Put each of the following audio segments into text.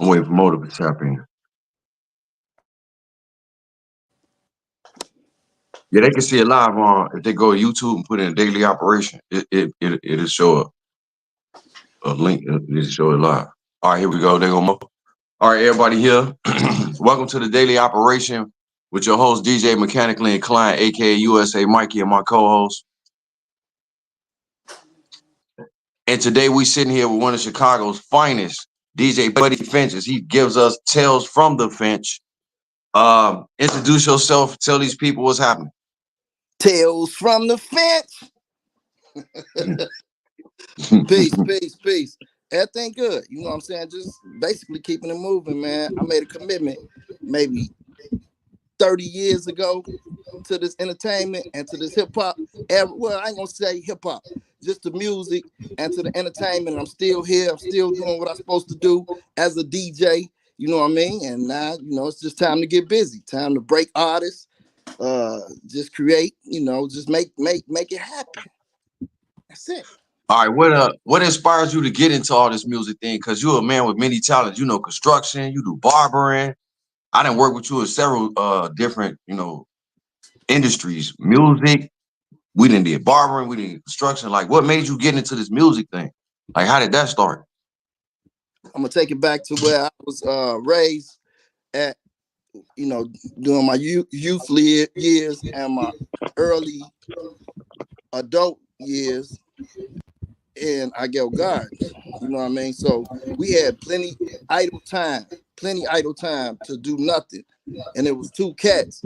I'm waiting for Moe to tap in. Yeah, they can see it live on if they go to YouTube and put in daily operation. It'll show a link. It'll show it live. All right, here we go. There go Moe. All right, everybody here. Welcome to the daily operation with your host DJ Mechanically Inclined, aka USA Mikey, and my co-host. And today we sitting here with one of Chicago's finest, DJ Buddy Finches. He gives us tales from the Finch. Introduce yourself. Tell these people what's happening. Tales from the Finch. Peace. Everything good. You know what I'm saying? Just basically keeping it moving, man. I made a commitment maybe 30 years ago to this entertainment and to this hip-hop. Well, I ain't gonna say hip-hop, just the music and to the entertainment. And I'm still here. I'm still doing what I'm supposed to do as a DJ. You know what I mean? And now, it's just time to get busy. Time to break artists. Just create. Just make it happen. That's it. All right, what inspires you to get into all this music thing? Because you're a man with many talents. You know construction, you do barbering. I done work with you in several different, industries. Music, we done did barbering, we did construction. Like, what made you get into this music thing? Like, how did that start? I'm gonna take it back to where I was raised at, during my youth years and my early adult years in Aguel Gardens. You know what I mean? So we had plenty idle time to do nothing. And it was two cats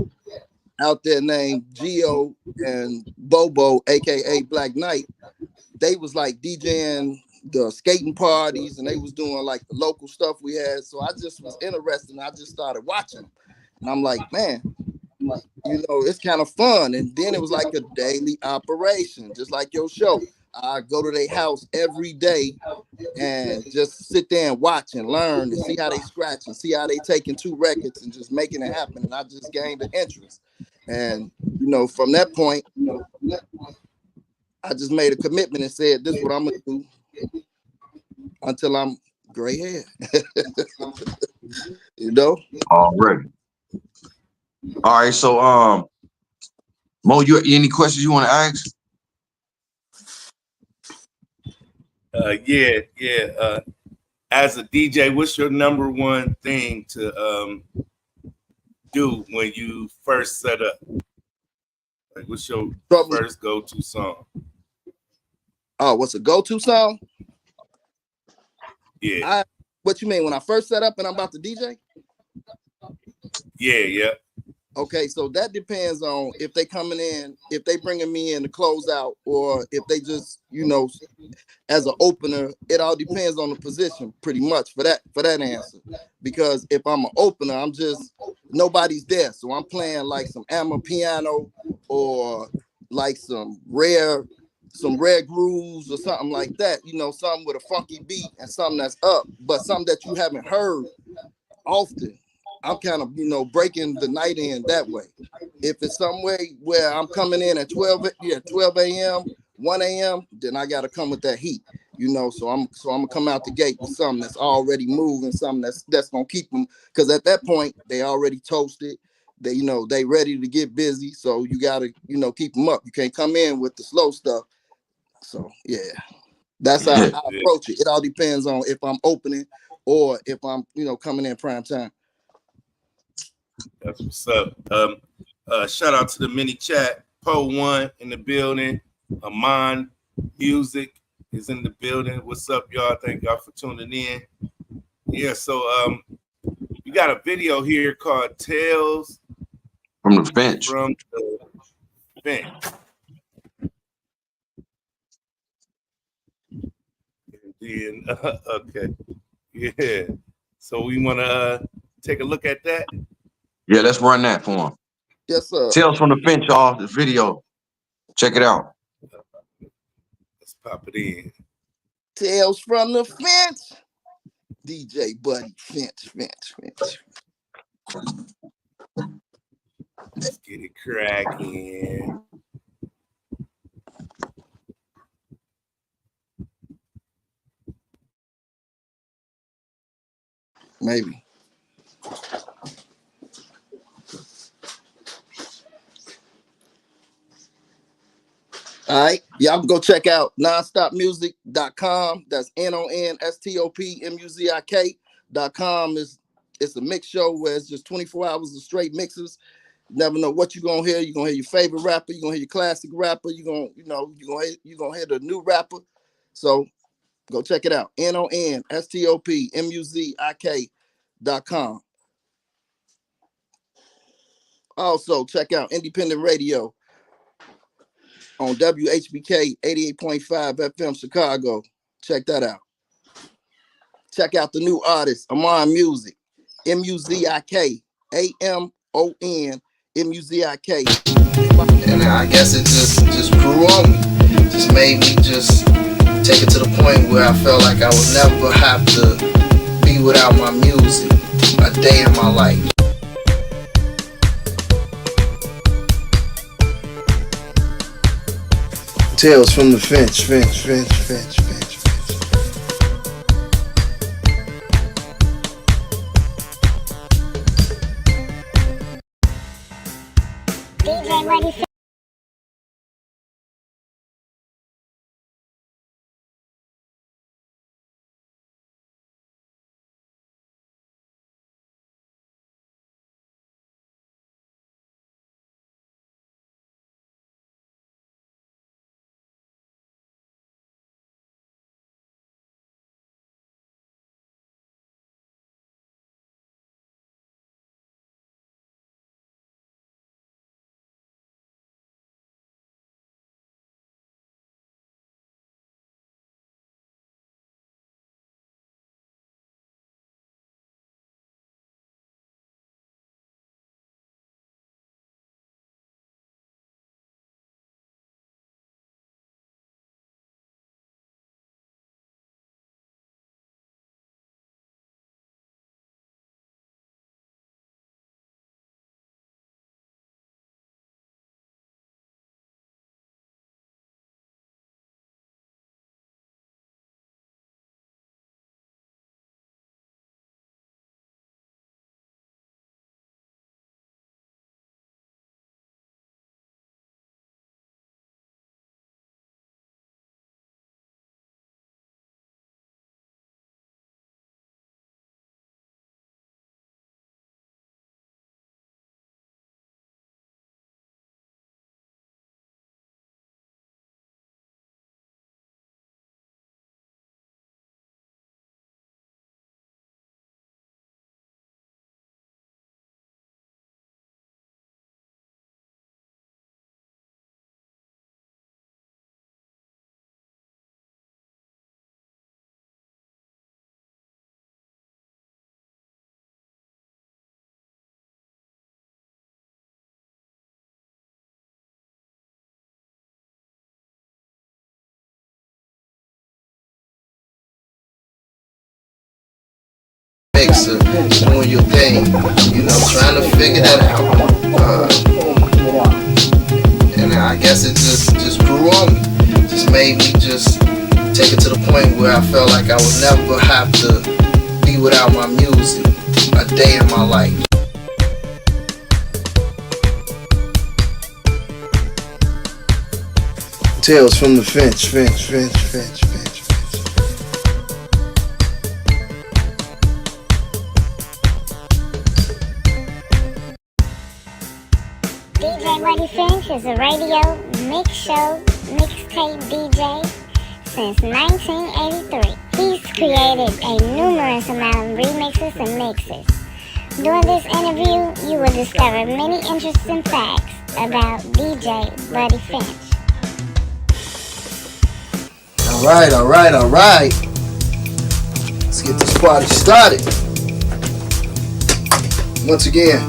out there named Geo and Bobo, aka Black Knight. They was like DJing the skating parties and they was doing like the local stuff we had. So I just was interested and I just started watching them. And I'm like, man, it's kind of fun. And then it was like a daily operation, just like your show. I go to their house every day and just sit there and watch and learn and see how they scratch and see how they taking two records and just making it happen. And I just gained the interest. And, from that point, I just made a commitment and said, this is what I'm going to do until I'm gray hair. Already. All right, so Moe, you any questions you want to ask? Yeah. As a DJ, what's your number one thing to do when you first set up? Like, what's your first go-to song? Oh, what's a go-to song? Yeah. What you mean, when I first set up and I'm about to DJ? Yeah. Okay, so that depends on if they coming in, if they bringing me in to close out, or if they just, as an opener. It all depends on the position, pretty much, for that answer. Because if I'm an opener, I'm just nobody's there, so I'm playing like some piano or like some rare grooves or something like that. Something with a funky beat and something that's up, but something that you haven't heard often. I'm kind of, breaking the night in that way. If it's some way where I'm coming in at 12 a.m., 1 a.m., then I got to come with that heat, So I'm gonna come out the gate with something that's already moving, something that's gonna keep them, because at that point they already toasted. They, they ready to get busy. So you gotta, keep them up. You can't come in with the slow stuff. So yeah, that's how I approach it. It all depends on if I'm opening or if I'm, coming in prime time. That's what's up. Shout out to the mini chat. Po1 in the building. Amon Music is in the building. What's up, y'all? Thank y'all for tuning in. Yeah, so we got a video here called Tales from the Finch. Okay. Yeah. So we want to take a look at that. Yeah, let's run that for him. Yes, sir. Tales from the Finch, y'all. This video. Check it out. Let's pop it in. Tales from the Finch. DJ Buddy Finch. Let's get it cracking. maybe. All right. Y'all can go check out nonstopmusic.com. That's nonstopmuzik.com. It's a mix show where it's just 24 hours of straight mixes. You never know what you're gonna hear. You're gonna hear your favorite rapper, you're gonna hear your classic rapper, you're gonna hear the new rapper. So go check it out. nonstopmuzik.com. Also, check out Independent Radio on WHBK 88.5 FM Chicago. Check that out. Check out the new artist, Amon Music. MUZIK. AMON MUZIK. And I guess it just grew on me. Just made me just take it to the point where I felt like I would never have to be without my music a day in my life. Tales from the Finch. DJ Buddy Finch. Mixer, doing your thing, trying to figure that out. And I guess it just grew on me. Just made me just take it to the point where I felt like I would never have to be without my music a day in my life. Tales from the Finch. DJ Buddy Finch is a radio, mix show, mixtape DJ since 1983. He's created a numerous amount of remixes and mixes. During this interview, you will discover many interesting facts about DJ Buddy Finch. All right. Let's get this party started. Once again,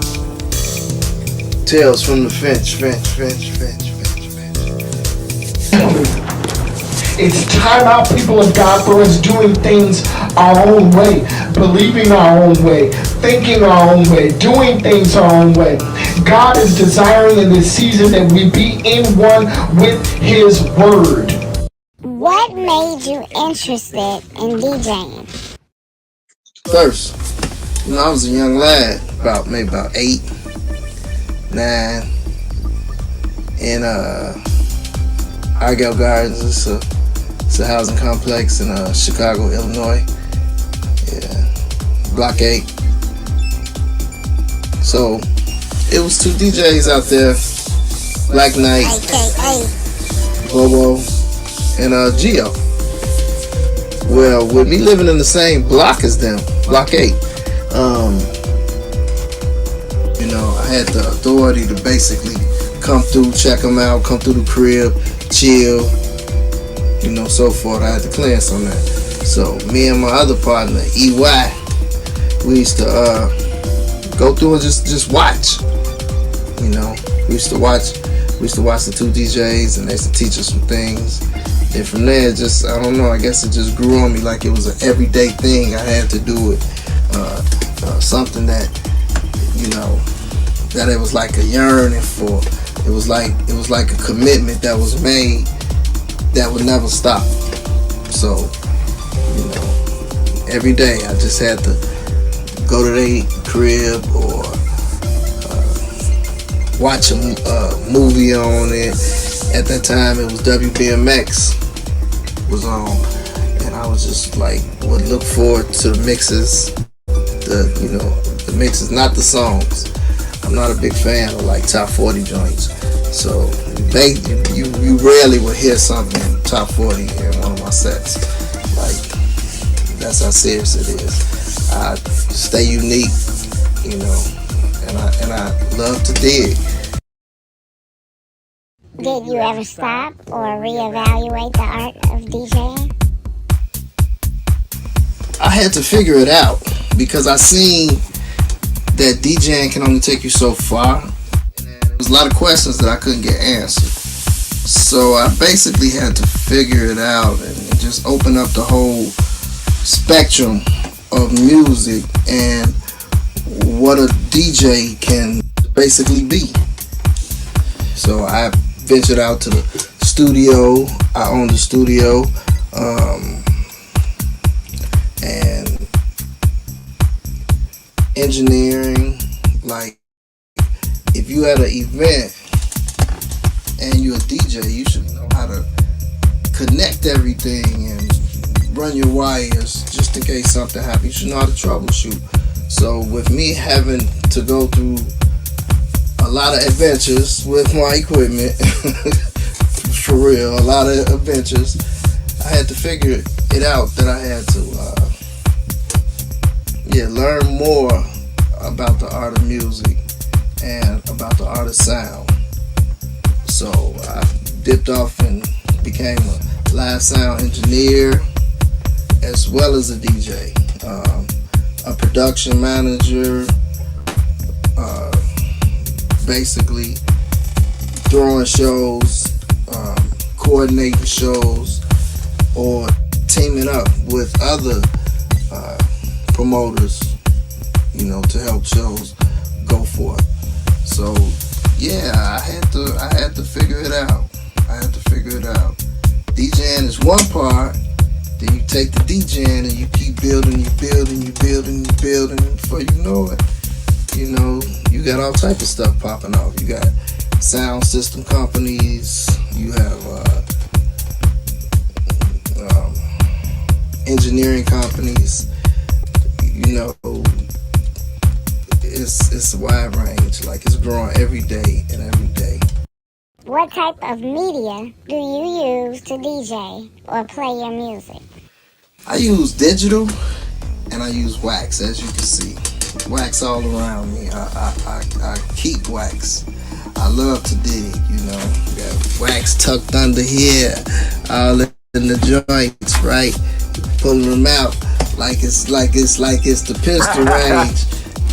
Tales from the Finch. It's time out, people of God, for us doing things our own way, believing our own way, thinking our own way, doing things our own way. God is desiring in this season that we be in one with His Word. What made you interested in DJing? First, I was a young lad, maybe about 8, 9, in Argyle Gardens. It's a housing complex in Chicago, Illinois. Yeah, Block 8. So it was 2 DJs out there, Black Knight, Bobo, and Geo. Well, with me living in the same block as them, Block 8, I had the authority to basically come through, check them out, come through the crib, chill, so forth. I had to cleanse on that. So me and my other partner, EY, we used to go through and just watch. We used to watch the 2 DJs, and they used to teach us some things. And from there, I don't know, I guess it just grew on me like it was an everyday thing. I had to do it. Something that, that it was like a yearning for. It was like a commitment that was made that would never stop. So, every day I just had to go to their crib or watch a movie on it. At that time, it was WBMX was on, and I was just would look forward to the mixes, the mixes, not the songs. I'm not a big fan of top 40 joints, so you rarely would hear something in top 40 in one of my sets. That's how serious it is. I stay unique, and I love to dig. Did you ever stop or reevaluate the art of DJing? I had to figure it out because I seen that DJing can only take you so far. There was a lot of questions that I couldn't get answered. So I basically had to figure it out and just open up the whole spectrum of music and what a DJ can basically be. So I ventured out to the studio. I own the studio, and engineering. If you had an event and you're a DJ, you should know how to connect everything and run your wires just in case something happens. You should know how to troubleshoot. So with me having to go through a lot of adventures with my equipment, for real, a lot of adventures, I had to figure it out that I had to learn more about the art of music and about the art of sound. So I dipped off and became a live sound engineer as well as a DJ, a production manager, basically throwing shows, coordinating shows, or teaming up with other promoters, to help shows go forth. So I had to figure it out. DJing is one part. Then you take the DJing and you keep building. Before you know it, you got all type of stuff popping off. You got sound system companies. You have engineering companies. It's a wide range. It's growing every day. What type of media do you use to DJ or play your music? I use digital and I use wax, as you can see. Wax all around me. I keep wax. I love to dig, Got wax tucked under here, all in the joints, right? Pulling them out like it's the pistol range.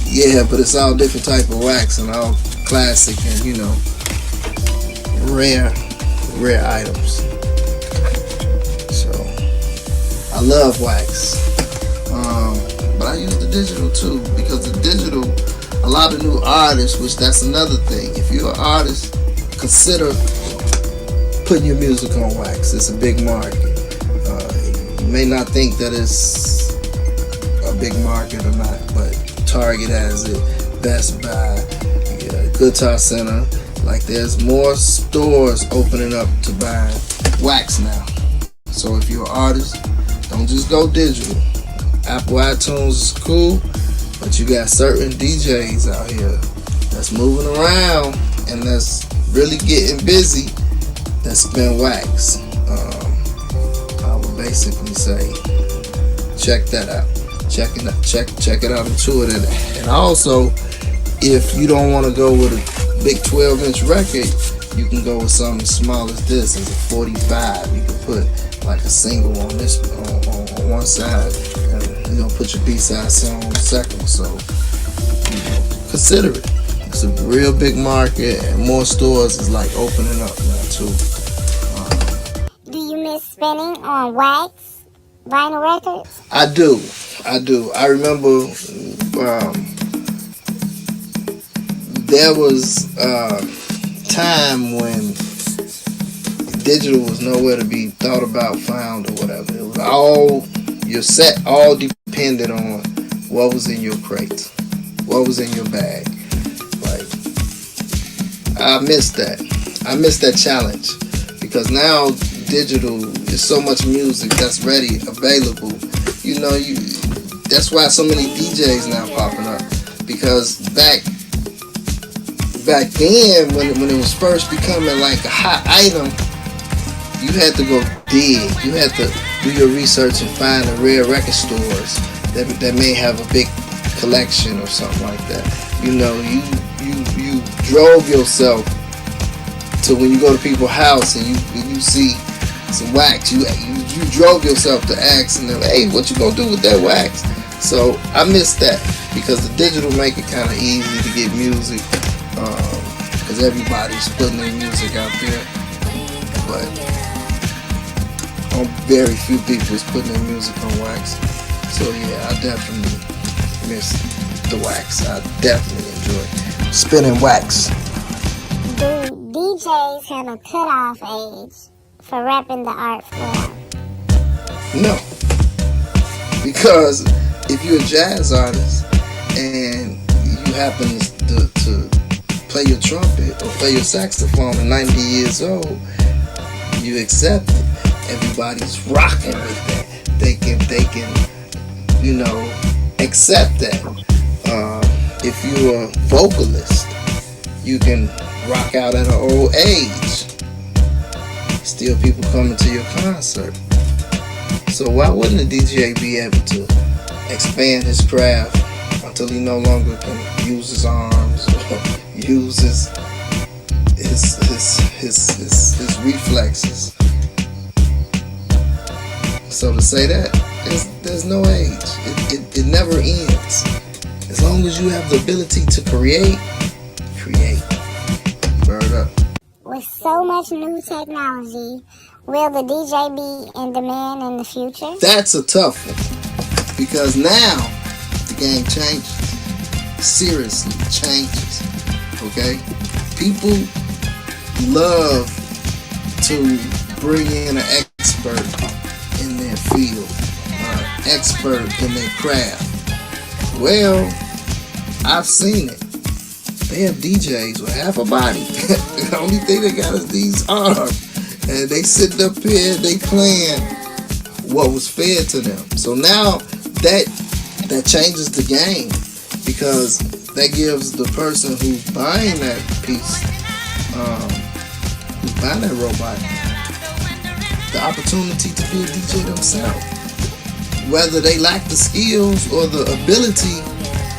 Yeah, but it's all different type of wax and all classic and rare items. So I love wax. But I use the digital too, because the digital, a lot of new artists, which that's another thing. If you're an artist, consider putting your music on wax. It's a big market. You may not think that it's a big market or not, but Target has it, Best Buy, Guitar Center. Like there's more stores opening up to buy wax now. So if you're an artist, don't just go digital. Apple iTunes is cool, but you got certain DJs out here that's moving around and that's really getting busy that spin wax. I would basically say check that out. Check it out and tour it. And also, if you don't want to go with a big 12-inch record, you can go with something as small as this. It's a 45. You can put like a single on this on one side, and you're gonna put your B-side song on the second. So consider it. It's a real big market, and more stores is like opening up now too. Do you miss spinning on wax vinyl records? I do. I remember there was a time when digital was nowhere to be thought about, found, or whatever. It was all, your set all depended on what was in your crate, what was in your bag. Like, I miss that. I miss that challenge because now digital is so much music that's ready, available. You know, that's why so many DJs now popping up, because back then when it was first becoming like a hot item, you had to go dig. You had to do your research and find the rare record stores that may have a big collection or something like that. You know, you drove yourself to when you go to people's house and you see some wax, you drove yourself to ask them, hey, what you gonna do with that wax? So I miss that because the digital make it kind of easy to get music, because everybody's putting their music out there, but very few people is putting their music on wax. So yeah, I definitely miss the wax. I definitely enjoy spinning wax. Do DJs have a cutoff age for rapping the art form? No, because if you're a jazz artist and you happen to play your trumpet or play your saxophone at 90 years old, you accept it. Everybody's rocking with that. They can, you know, accept that. If you're a vocalist, you can rock out at an old age. Still people coming to your concert. So why wouldn't a DJ be able to expand his craft until he no longer can use his arms or use his reflexes? So to say that, there's no age. It never ends. As long as you have the ability to create. Bird up. With so much new technology, will the DJ be in demand in the future? That's a tough one. Because now, the game changes. Seriously, changes. Okay? People love to bring in an expert in their field, expert in their craft. Well, I've seen it. They have DJs with half a body. The only thing they got is these arms, and they sitting up here, they playing what was fed to them. So now that changes the game, because that gives the person who's buying that piece, who's buying that robot, the opportunity to be a DJ themselves. Whether they lack the skills or the ability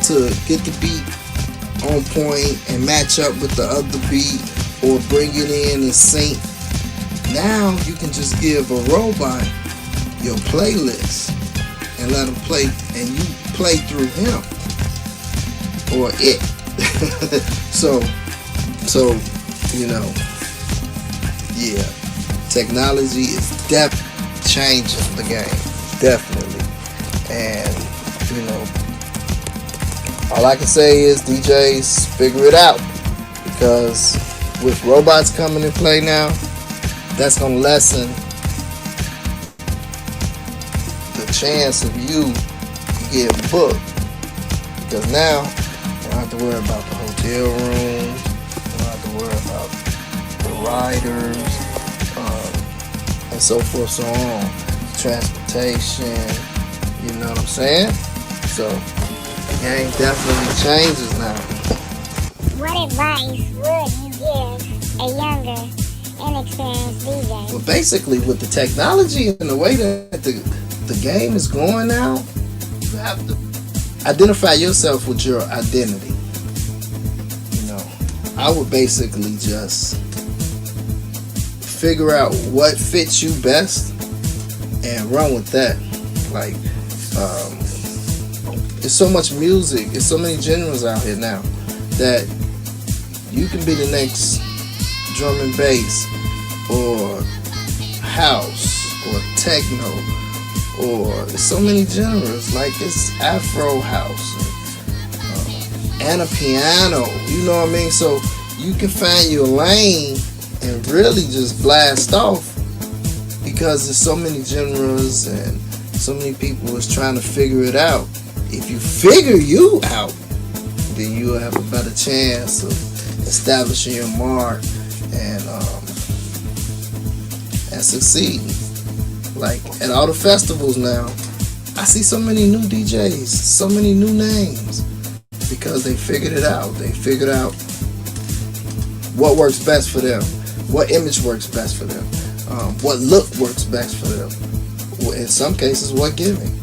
to get the beat on point and match up with the other beat or bring it in and sync. Now you can just give a robot your playlist and let him play, and you play through him or it. so you know, yeah, technology is definitely changing the game, definitely. And you know, all I can say is DJs, figure it out, because with robots coming in play now, that's gonna lessen the chance of you getting booked, because now I don't have to worry about the hotel room. I don't have to worry about the riders, and so forth, so on. Transportation, you know what I'm saying? So the game definitely changes now. What advice would you give a younger, inexperienced DJ? Well, basically, with the technology and the way that the game is going now, you have to identify yourself with your identity. You know, I would basically just figure out what fits you best and run with that. Like, there's so much music, there's so many genres out here now that you can be the next drum and bass or house or techno, or there's so many genres, like it's Afro house and a piano, you know what I mean? So you can find your lane and really just blast off, because there's so many genres and so many people is trying to figure it out. If you figure you out, then you'll have a better chance of establishing your mark and succeed. Like at all the festivals now, I see so many new DJs, so many new names, because they figured it out. They figured out what works best for them, what image works best for them, what look works best for them. In some cases, what gimmick.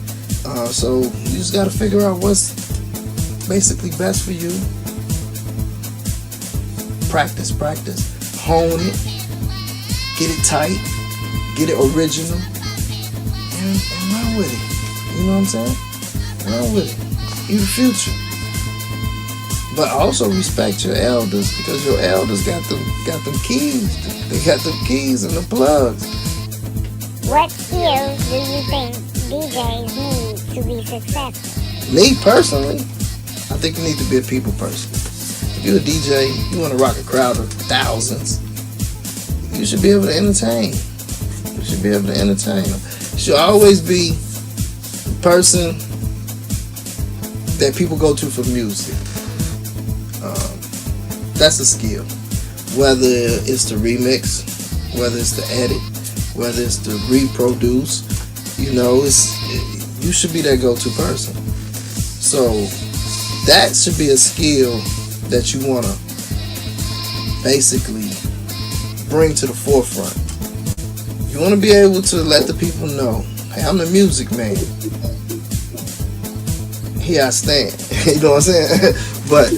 So you just got to figure out what's basically best for you. Practice, hone it, get it tight, get it original, and run with it. You know what I'm saying? Run with it. You're the future. But also respect your elders, because your elders got them keys. They got them keys and the plugs. What skills do you think DJs need to be successful? Me personally, I think you need to be a people person. If you're a DJ, you want to rock a crowd of thousands, you should be able to entertain. You should be able to entertain them. You should always be the person that people go to for music. That's a skill. Whether it's the remix, whether it's the edit, whether it's the reproduce, you know, you should be that go-to person. So that should be a skill that you want to basically bring to the forefront. You want to be able to let the people know, hey, I'm the music man. Here I stand. You know what I'm saying? But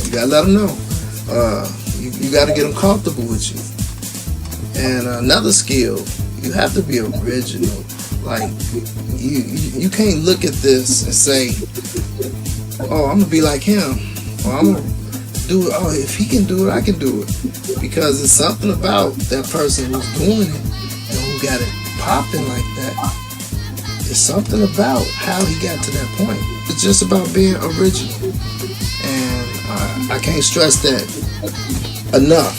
you gotta let them know. You gotta get them comfortable with you. And another skill, you have to be original. Like you can't look at this and say, oh, I'm gonna be like him, or I'm gonna do it. Oh, if he can do it, I can do it. Because it's something about that person who's doing it and who got it popping like that. It's something about how he got to that point. It's just about being original, and I can't stress that enough.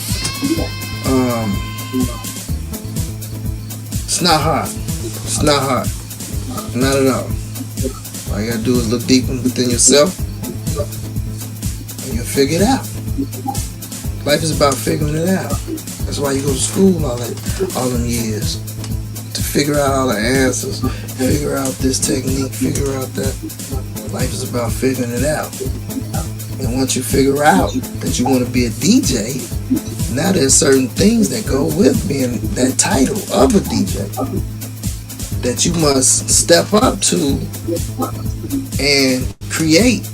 It's not hard. It's not hard. Not at all. All you gotta do is look deep within yourself, and you'll figure it out. Life is about figuring it out. That's why you go to school all them years, to figure out all the answers, figure out this technique, figure out that. Life is about figuring it out. And once you figure out that you want to be a DJ, now there's certain things that go with being that title of a DJ that you must step up to and create.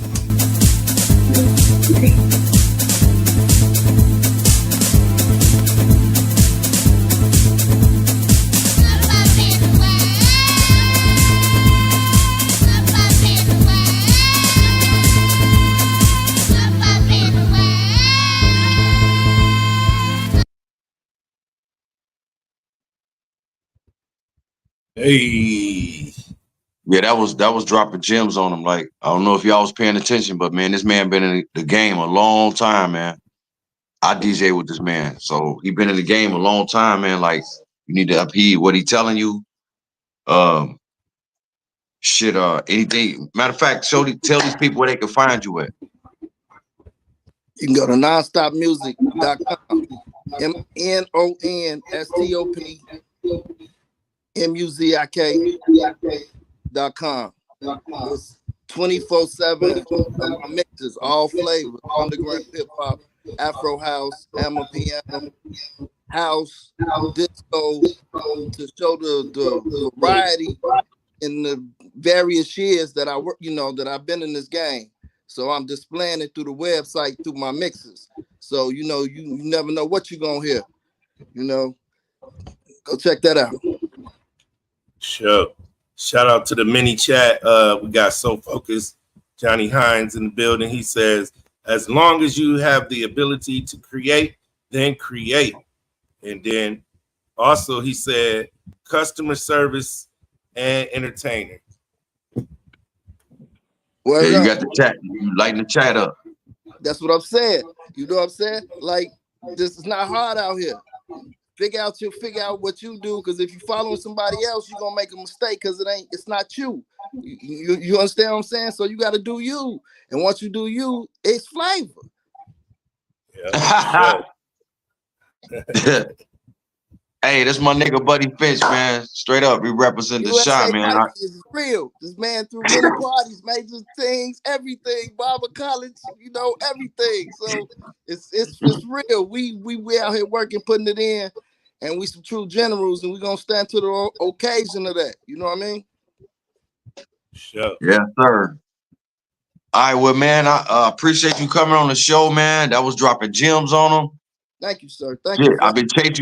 Hey. Yeah, that was dropping gems on him. Like, I don't know if y'all was paying attention, but man, this man been in the game a long time, man. I DJ with this man, so he been in the game a long time, man. Like, you need to upheed what he telling you. shit, anything. Matter of fact, tell these people where they can find you at. You can go to nonstopmusic.com. NONSTOPMUZIK.com. It's 24/7 mixes, all flavors, underground hip hop, Afro house, amapiano, house, disco, to show the variety in the various years that I work, that I've been in this game. So I'm displaying it through the website, through my mixes. So, you never know what you're going to hear. Go check that out. Sure. Shout out to the mini chat. We got So Focused Johnny Hines in the building. He says, as long as you have the ability to create, then create. And then also he said, customer service and entertainer. Well, yeah, you got the chat. You lighten the chat up. That's what I'm saying. You know what I'm saying? Like, this is not hard out here. Figure out what you do, because if you're following somebody else, you're gonna make a mistake because it's not you. You understand what I'm saying? So you got to do you, and once you do you, it's flavor. Yeah. Hey, that's my nigga Buddy Finch, man. Straight up, we represent the USA shot, man. Mikey is real. This man threw many parties, major things, everything, Barber College, everything. So it's real. We out here working, putting it in, and we some true generals, and we gonna stand to the occasion of that. You know what I mean? Sure. Yes, sir. All right, well, man, I appreciate you coming on the show, man. That was dropping gems on them. Thank you, sir. Thank you. I've been trying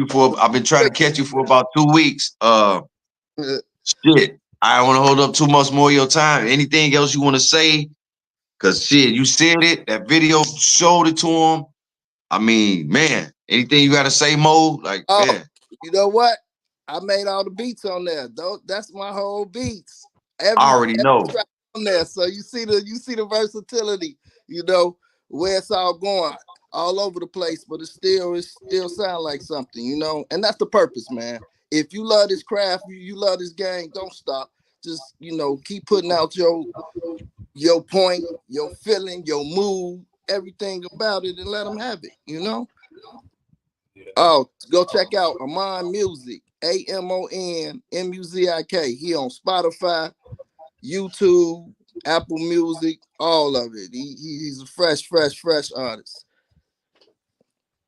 to catch you for about 2 weeks. Shit, I don't want to hold up too much more of your time. Anything else you want to say? Cause shit, you said it. That video showed it to him. I mean, man, anything you got to say, Mo? Like, man. You know what? I made all the beats on there. That's my whole beats. I already know. On there, so you see the versatility. Where it's all going. All over the place, but it still sound like something, and that's the purpose, man. If you love this craft, you love this game, don't stop. Just, keep putting out your point, your feeling, your mood, everything about it, and let them have it, Yeah. Oh, go check out Amon Music, AMONMUZIK. He on Spotify, YouTube, Apple Music, all of it. He's a fresh artist.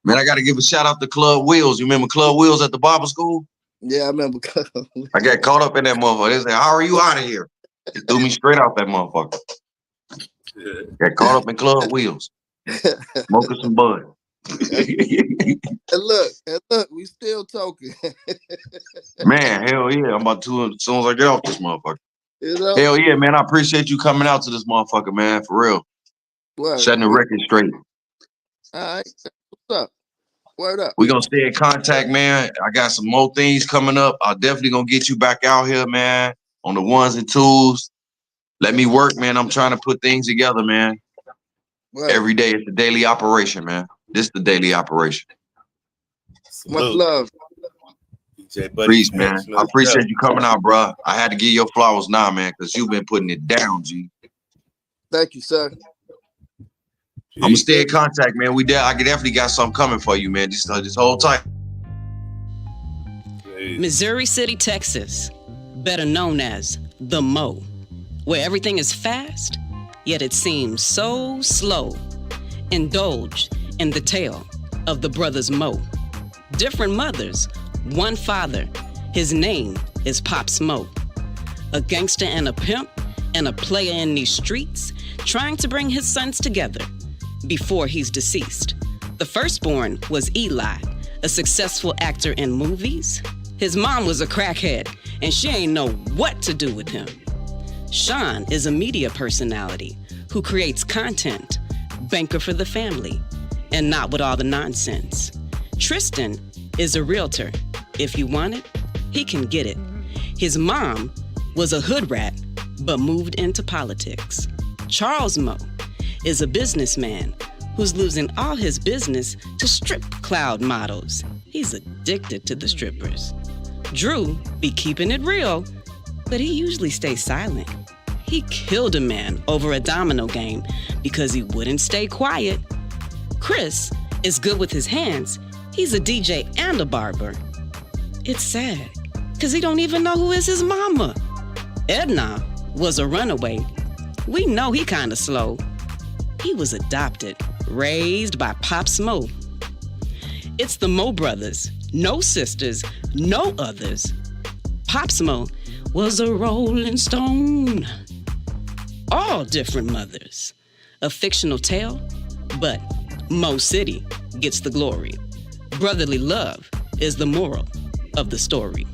Man, I got to give a shout out to Club Wheels. You remember Club Wheels at the barber school? Yeah, I remember. I got caught up in that motherfucker. They said, how are you out of here? They threw me straight out that motherfucker. Got caught up in Club Wheels. Smoking some bud. And look, we still talking. Man, hell yeah. I'm about to, as soon as I get off this motherfucker. Hell yeah, man. I appreciate you coming out to this motherfucker, man, for real. What? Setting the record straight. All right. What's up? Word up. We're going to stay in contact, man. I got some more things coming up. I'm definitely going to get you back out here, man, on the ones and twos. Let me work, man. I'm trying to put things together, man. Word. Every day. It's a daily operation, man. This is the daily operation. Much love. Peace, man. I appreciate you coming out, bro. I had to give your flowers now, man, because you've been putting it down, G. Thank you, sir. I'm gonna stay in contact, man. I definitely got something coming for you, man. Just hold tight. Missouri City, Texas, better known as the Mo, where everything is fast, yet it seems so slow. Indulge in the tale of the brothers Mo. Different mothers, one father. His name is Pops Mo. A gangster and a pimp and a player in these streets, trying to bring his sons together before he's deceased. The firstborn was Eli, a successful actor in movies. His mom was a crackhead, and she ain't know what to do with him. Sean is a media personality who creates content, banker for the family, and not with all the nonsense. Tristan is a realtor. If you want it, he can get it. His mom was a hood rat, but moved into politics. Charles Mo is a businessman who's losing all his business to strip cloud models. He's addicted to the strippers. Drew be keeping it real, but he usually stays silent. he killed a man over a domino game because he wouldn't stay quiet. Chris is good with his hands. He's a DJ and a barber. It's sad, because he don't even know who is his mama. Edna was a runaway. We know he kind of slow. He was adopted, raised by Pops Moe. It's the Moe brothers, no sisters, no others. Pops Moe was a rolling stone. All different mothers. A fictional tale, but Moe City gets the glory. Brotherly love is the moral of the story.